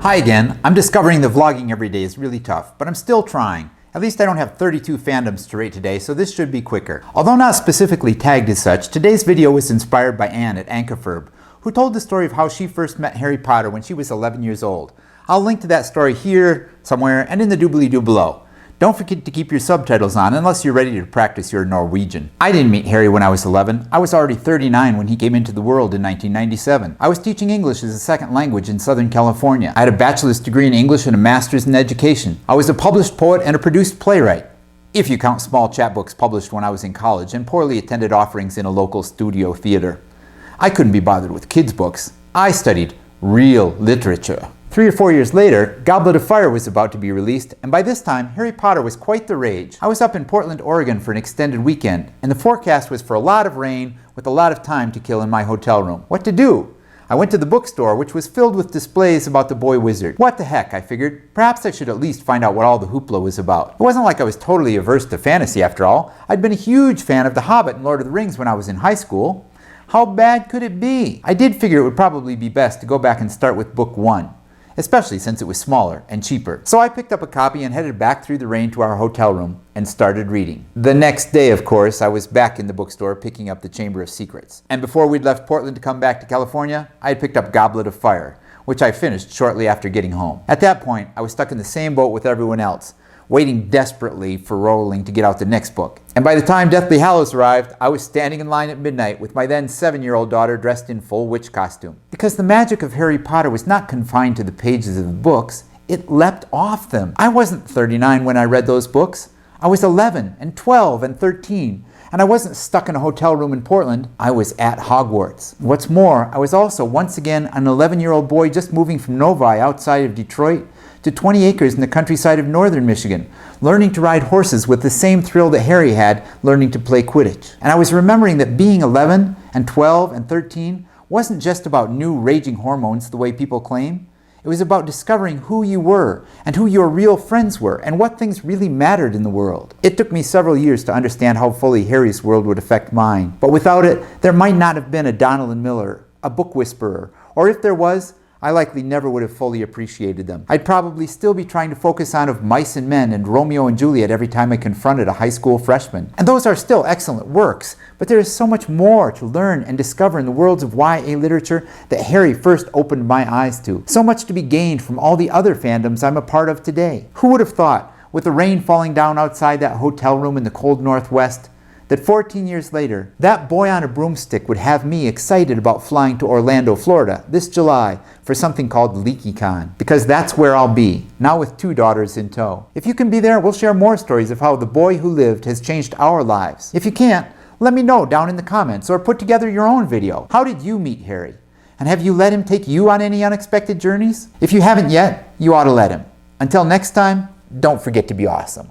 Hi again. I'm discovering that vlogging every day is really tough, but I'm still trying. At least I don't have 32 fandoms to rate today, so this should be quicker. Although not specifically tagged as such, today's video was inspired by Anne at Ankerferb, who told the story of how she first met Harry Potter when she was 11 years old. I'll link to that story here, somewhere, and in the doobly-doo below. Don't forget to keep your subtitles on unless you're ready to practice your Norwegian. I didn't meet Harry when I was 11. I was already 39 when he came into the world in 1997. I was teaching English as a second language in Southern California. I had a bachelor's degree in English and a master's in education. I was a published poet and a produced playwright, if you count small chapbooks published when I was in college and poorly attended offerings in a local studio theater. I couldn't be bothered with kids' books. I studied real literature. 3 or 4 years later, Goblet of Fire was about to be released, and by this time, Harry Potter was quite the rage. I was up in Portland, Oregon for an extended weekend, and the forecast was for a lot of rain with a lot of time to kill in my hotel room. What to do? I went to the bookstore, which was filled with displays about the boy wizard. What the heck, I figured. Perhaps I should at least find out what all the hoopla was about. It wasn't like I was totally averse to fantasy after all. I'd been a huge fan of The Hobbit and Lord of the Rings when I was in high school. How bad could it be? I did figure it would probably be best to go back and start with book 1. Especially since it was smaller and cheaper. So I picked up a copy and headed back through the rain to our hotel room and started reading. The next day, of course, I was back in the bookstore picking up the Chamber of Secrets. And before we'd left Portland to come back to California, I had picked up Goblet of Fire, which I finished shortly after getting home. At that point, I was stuck in the same boat with everyone else, waiting desperately for Rowling to get out the next book. And by the time Deathly Hallows arrived, I was standing in line at midnight with my then 7-year-old daughter dressed in full witch costume. Because the magic of Harry Potter was not confined to the pages of the books, it leapt off them. I wasn't 39 when I read those books. I was 11 and 12 and 13. And I wasn't stuck in a hotel room in Portland. I was at Hogwarts. What's more, I was also once again an 11-year-old boy just moving from Novi outside of Detroit to 20 acres in the countryside of northern Michigan, learning to ride horses with the same thrill that Harry had learning to play Quidditch. And I was remembering that being 11 and 12 and 13 wasn't just about new raging hormones the way people claim. It was about discovering who you were and who your real friends were and what things really mattered in the world. It took me several years to understand how fully Harry's world would affect mine. But without it, there might not have been a Donald Miller, a book whisperer, or if there was, I likely never would have fully appreciated them. I'd probably still be trying to focus on Of Mice and Men and Romeo and Juliet every time I confronted a high school freshman. And those are still excellent works, but there is so much more to learn and discover in the worlds of YA literature that Harry first opened my eyes to. So much to be gained from all the other fandoms I'm a part of today. Who would have thought, with the rain falling down outside that hotel room in the cold Northwest, that 14 years later, that boy on a broomstick would have me excited about flying to Orlando, Florida this July for something called LeakyCon, because that's where I'll be, now with 2 daughters in tow. If you can be there, we'll share more stories of how the boy who lived has changed our lives. If you can't, let me know down in the comments or put together your own video. How did you meet Harry? And have you let him take you on any unexpected journeys? If you haven't yet, you ought to let him. Until next time, don't forget to be awesome.